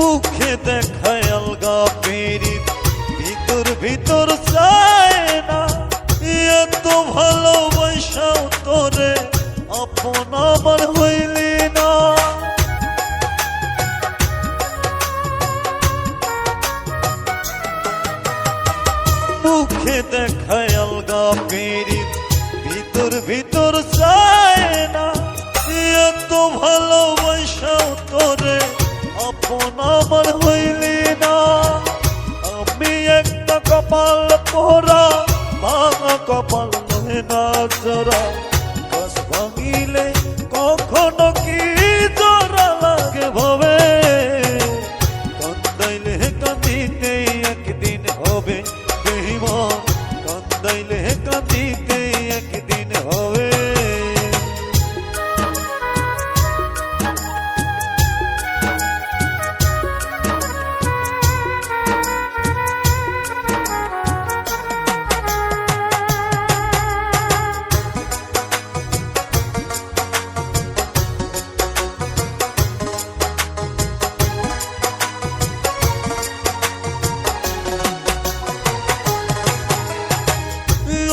মুখে দেখায় আলগা পীড়িত, ভিতর ভিতর চায় না। এত ভালোবাসাও তোরে আপন আমার হইলি না। মুখে দেখায় আলগা পীড়িত, ভিতর ভিতর চায় না। এত ভালোবাসাও তোরে আপন আমার হইলি না। আমি একটা কপাল পোড়া, ভাঙা কপাল নহে না জোড়া। গাছ ভাঙিলে কখনো কি জোড়া লাগে ভাবে, কান্দাইলে কাঁদিতে একদিন হবে বেঈমান, কান্দাইলে কাঁদিতে একদিন হবে।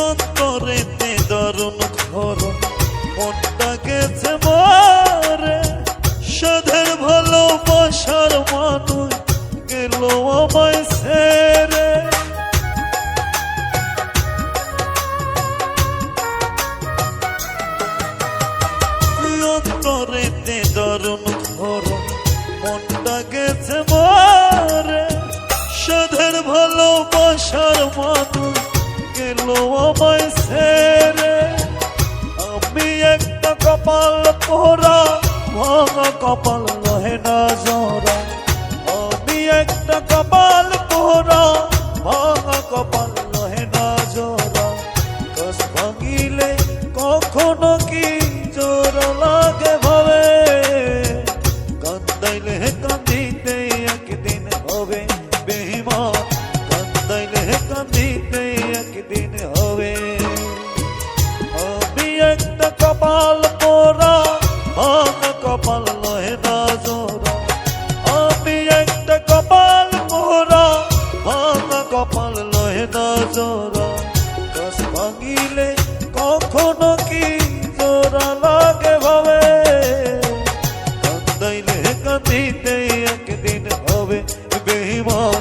অন্তরেতে দারুণ খরণ, মনটা গেছে মারে। সাধের ভালোবাসার মানুষ গেল আমায় ছেড়ে। অন্তরেতে দারুণ খরণ, মনটা গেছে মারে। সাধের ভালোবাসার মানুষ গেল আমায় ছেড়ে। আমি একটা কপাল পোড়া, ভাঙা কপাল নহে না জোড়া। আমি একটা কপাল পোড়া, ভাঙা কপাল নহে না জোড়া। গাছ ভাঙিলে কখনো কি জোড়া লাগে ভাবে, কান্দাইলে কান্দিতে একদিন হবে বেঈমান, কান্দাইলে কান্দিতে একদিন হবে। আমি একটা কপাল পোড়া, ভাঙা কপাল নহে না জোড়া। আমি একটা কপাল পোড়া, ভাঙা কপাল নহে না জোড়া। গাছ ভাঙিলে কখনো কি জোড়া লাগে ভাবে, কান্দাইলে কান্দিতে একদিন হবে বেঈমান,